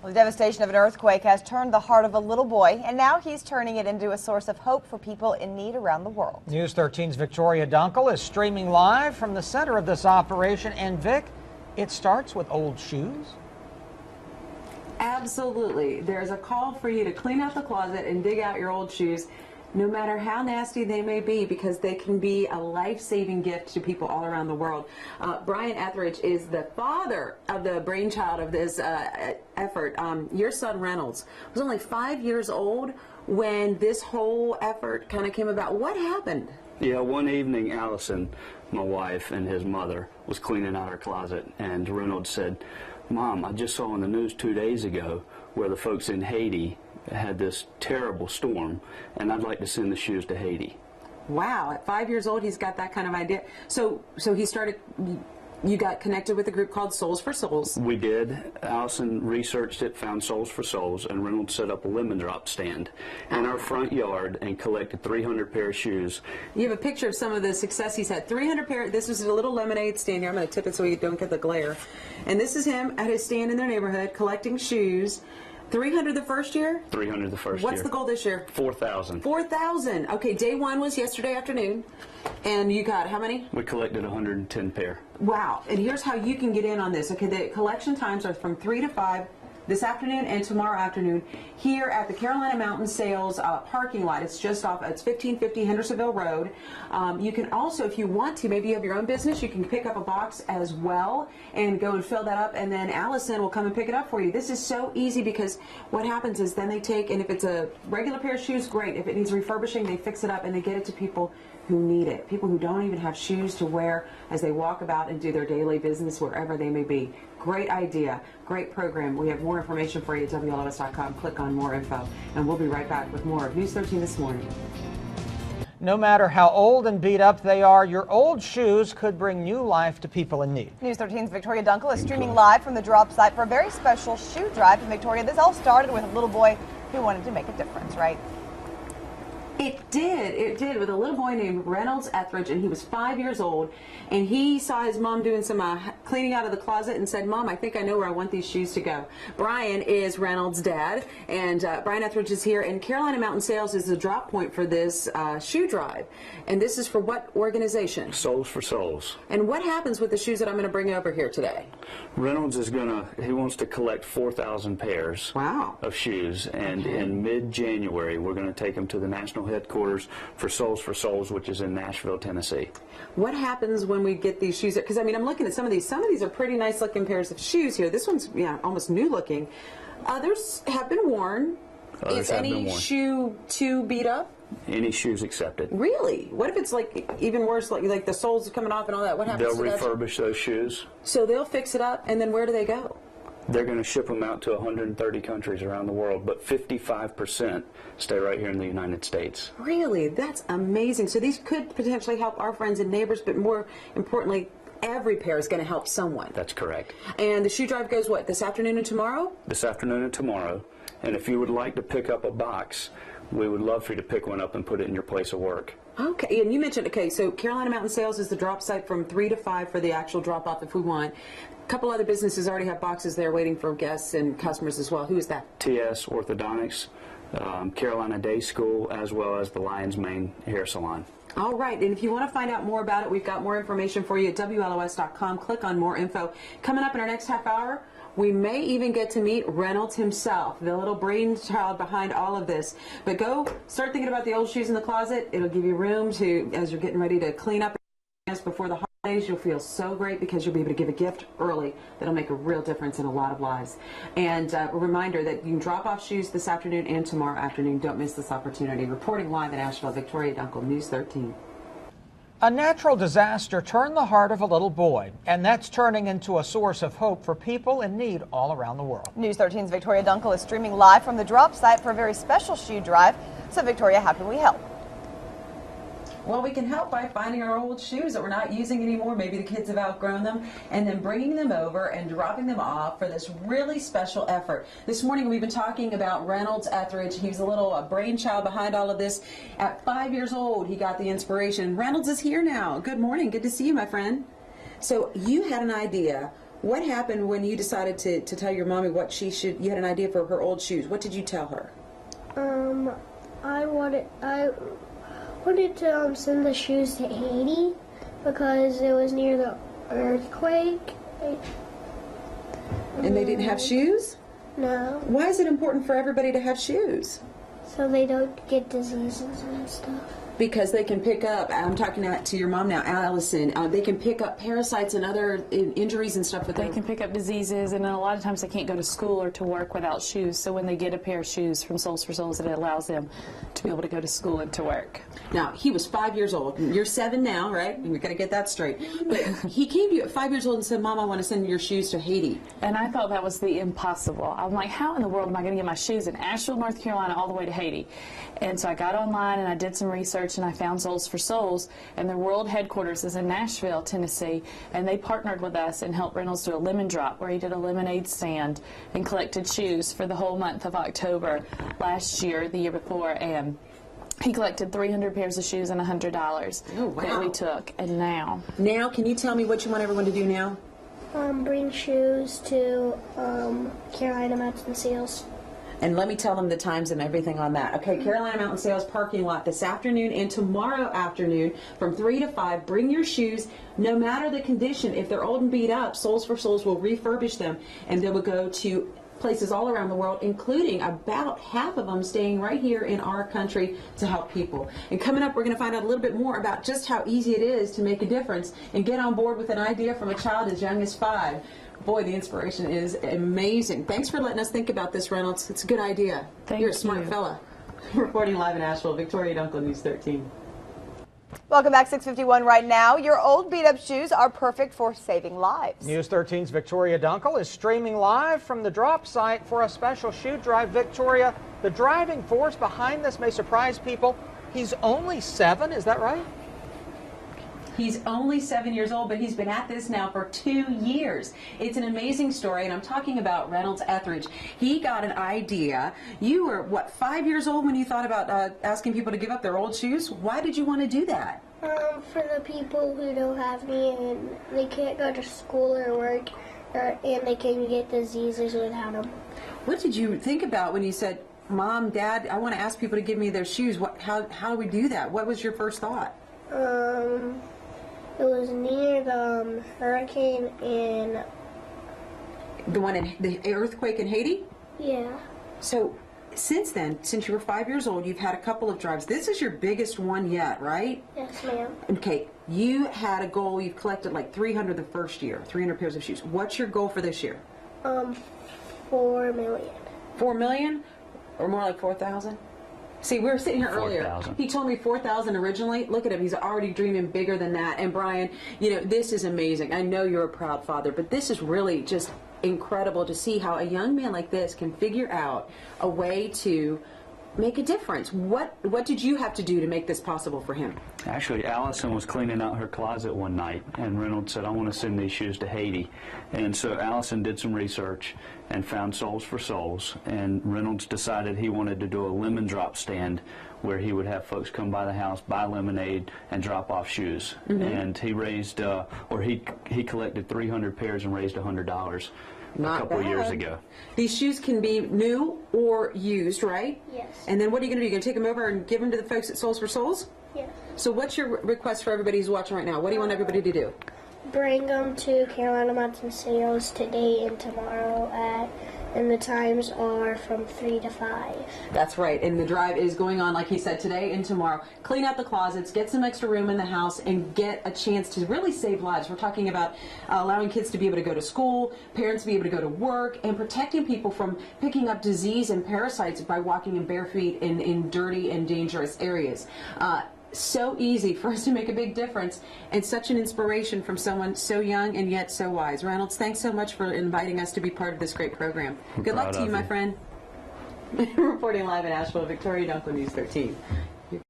The devastation of an earthquake has turned the heart of a little boy, and now he's turning it into a source of hope for people in need around the world. News 13's Victoria Dunkel is streaming live from the center of this operation. And Vic, it starts with old shoes. Absolutely. There's a call for you to clean out the closet and dig out your old shoes, no matter how nasty they may be, because they can be a life-saving gift to people all around the world. Brian Etheridge is the father of the brainchild of this effort. Your son Reynolds was only 5 years old when this whole effort kind of came about. What happened? Yeah, one evening Allison, my wife, and his mother was cleaning out her closet, and Reynolds said, "Mom, I just saw on the news 2 days ago where the folks in Haiti had this terrible storm, and I'd like to send the shoes to Haiti." Wow, at 5 years old, he's got that kind of idea. So he started, you got connected with a group called Souls for Souls. We did. Allison researched it, found Souls for Souls, and Reynolds set up a lemon drop stand in our front yard and collected 300 pair of shoes. You have a picture of some of the success he's had. 300 pair. This was a little lemonade stand here. I'm going to tip it so you don't get the glare. And this is him at his stand in their neighborhood collecting shoes. 300 the first year? 300 the first year. What's the goal this year? 4,000. 4,000. Okay, day one was yesterday afternoon. And you got how many? We collected 110 pair. Wow. And here's how you can get in on this. Okay, the collection times are from 3 to 5 this afternoon and tomorrow afternoon here at the Carolina Mountain Sales parking lot. It's just off, it's 1550 Hendersonville Road. You can also, if you want to, maybe you have your own business, you can pick up a box as well and go and fill that up, and then Allison will come and pick it up for you. This is so easy because what happens is then they take, and if it's a regular pair of shoes, great. If it needs refurbishing, they fix it up and they get it to people who need it. People who don't even have shoes to wear as they walk about and do their daily business wherever they may be. Great idea, great program. We have more information for you at WLOS.com. Click on more info, and we'll be right back with more of News 13 this morning. No matter how old and beat up they are, your old shoes could bring new life to people in need. News 13's Victoria Dunkel is streaming live from the drop site for a very special shoe drive in Victoria. This all started with a little boy who wanted to make a difference, right? It did, with a little boy named Reynolds Etheridge, and he was 5 years old, and he saw his mom doing some cleaning out of the closet and said, "Mom, I think I know where I want these shoes to go." Brian is Reynolds' dad, and Brian Etheridge is here, and Carolina Mountain Sales is the drop point for this shoe drive. And this is for what organization? Souls for Souls. And what happens with the shoes that I'm going to bring over here today? Reynolds is he wants to collect 4,000 pairs of shoes, and in mid-January we're going to take them to the national headquarters for Souls, which is in Nashville, Tennessee. What happens when we get these shoes? Because I mean, I'm looking at some of these. Some of these are pretty nice looking pairs of shoes here. This one's almost new looking. Others have been worn. Is any shoe too beat up? Any shoes accepted. Really? What if it's like even worse, like the soles coming off and all that? What happens? They'll refurbish those shoes. So they'll fix it up, and then where do they go? They're going to ship them out to 130 countries around the world, but 55% stay right here in the United States. Really? That's amazing. So these could potentially help our friends and neighbors, but more importantly, every pair is going to help someone. That's correct. And the shoe drive goes what, this afternoon and tomorrow? This afternoon and tomorrow. And if you would like to pick up a box, we would love for you to pick one up and put it in your place of work. Okay, and you mentioned, okay, so Carolina Mountain Sales is the drop site from 3 to 5 for the actual drop-off if we want. A couple other businesses already have boxes there waiting for guests and customers as well. Who is that? TS Orthodontics, Carolina Day School, as well as the Lion's Mane Hair Salon. All right, and if you want to find out more about it, we've got more information for you at WLOS.com. Click on more info. Coming up in our next half hour, we may even get to meet Reynolds himself, the little brainchild behind all of this. But go start thinking about the old shoes in the closet. It'll give you room to, as you're getting ready to clean up before the holidays, you'll feel so great because you'll be able to give a gift early that'll make a real difference in a lot of lives. And a reminder that you can drop off shoes this afternoon and tomorrow afternoon. Don't miss this opportunity. Reporting live in Asheville, Victoria Dunkel, News 13. A natural disaster turned the heart of a little boy, and that's turning into a source of hope for people in need all around the world. News 13's Victoria Dunkel is streaming live from the drop site for a very special shoe drive. So, Victoria, how can we help? Well, we can help by finding our old shoes that we're not using anymore. Maybe the kids have outgrown them, and then bringing them over and dropping them off for this really special effort. This morning we've been talking about Reynolds Etheridge. He was a little brainchild behind all of this. At 5 years old, he got the inspiration. Reynolds is here now. Good morning. Good to see you, my friend. So you had an idea What happened when you decided to tell your mommy what you had an idea for her old shoes? What did you tell her? I wanted to send the shoes to Haiti because it was near the earthquake. And they didn't have shoes? No, Why is it important for everybody to have shoes? so they don't get diseases and stuff. Because they can pick up, I'm talking to your mom now, Allison, they can pick up parasites and other injuries and stuff with They them. can pick up diseases, and then a lot of times they can't go to school or to work without shoes. So when they get a pair of shoes from Soles for Souls, it allows them to be able to go to school and to work. Now, he was 5 years old. You're 7 now, right? We've got to get that straight. But he came to you at 5 years old and said, Mom, I want to send your shoes to Haiti. And I thought that was the impossible. I'm like, how in the world am I going to get my shoes in Asheville, North Carolina, all the way to Haiti? And so I got online and I did some research and I found Soles for Souls, and their world headquarters is in Nashville, Tennessee, and they partnered with us and helped Reynolds do a lemon drop where he did a lemonade stand and collected shoes for the whole month of October last year, the year before, and he collected 300 pairs of shoes and $100 Oh, wow. that we took. And now, Can you tell me what you want everyone to do now? Bring shoes to Carolina Mountain Seals. And let me tell them the times and everything on that. Okay, Carolina Mountain Sales parking lot this afternoon and tomorrow afternoon from 3 to 5. Bring your shoes, no matter the condition. If they're old and beat up, Soles for Souls will refurbish them, and they will go to places all around the world, including about half of them staying right here in our country to help people. And coming up, we're going to find out a little bit more about just how easy it is to make a difference and get on board with an idea from a child as young as 5. Boy, the inspiration is amazing. Thanks for letting us think about this, Reynolds. It's a good idea. Thank You're a smart you. fella. Reporting live in Asheville, Victoria Dunkel, News 13. Welcome back, 6:51 right now. Your old beat-up shoes are perfect for saving lives. News 13's Victoria Dunkel is streaming live from the drop site for a special shoe drive. Victoria, the driving force behind this may surprise people. He's only 7, is that right? He's only 7 years old, but he's been at this now for 2 years. It's an amazing story, and I'm talking about Reynolds Etheridge. He got an idea. You were, what, 5 years old when you thought about asking people to give up their old shoes? Why did you want to do that? For the people who don't have any and they can't go to school or work, and they can get diseases without them. What did you think about when you said, Mom, Dad, I want to ask people to give me their shoes? How do we do that? What was your first thought? It was near the hurricane in, The one in the earthquake in Haiti? yeah, So since then, since you were 5 years old, you've had a couple of drives. This is your biggest one yet, right? yes ma'am. Okay, you had a goal. You've collected like 300 the first year, 300 pairs of shoes. What's your goal for this year? 4 million. 4 million? Or more like 4,000? See, we were sitting here earlier. 4,000. He told me 4,000 originally. Look at him. He's already dreaming bigger than that. And Brian, you know, this is amazing. I know you're a proud father, but this is really just incredible to see how a young man like this can figure out a way to make a difference. What did you have to do to make this possible for him? Actually, Allison was cleaning out her closet one night, and Reynolds said, I want to send these shoes to Haiti. And so Allison did some research and found Soles for Souls, and Reynolds decided he wanted to do a lemon drop stand where he would have folks come by the house, buy lemonade, and drop off shoes. And he raised, he collected 300 pairs and raised $100 a couple of years ago. These shoes can be new or used, right? Yes. And then what are you going to do? You're going to take them over and give them to the folks at Soles for Souls? Yes. So what's your request for everybody who's watching right now? What do you want everybody to do? Bring them to Carolina Mountain Sales today and tomorrow and the times are from 3 to 5. That's right, and the drive is going on, like he said, today and tomorrow. Clean out the closets, get some extra room in the house, and get a chance to really save lives. We're talking about allowing kids to be able to go to school, parents to be able to go to work, and protecting people from picking up disease and parasites by walking in bare feet in dirty and dangerous areas. So easy for us to make a big difference, and such an inspiration from someone so young and yet so wise. Reynolds, thanks so much for inviting us to be part of this great program. Good luck to you, my friend. Reporting live in Asheville, Victoria Dunkel, News 13.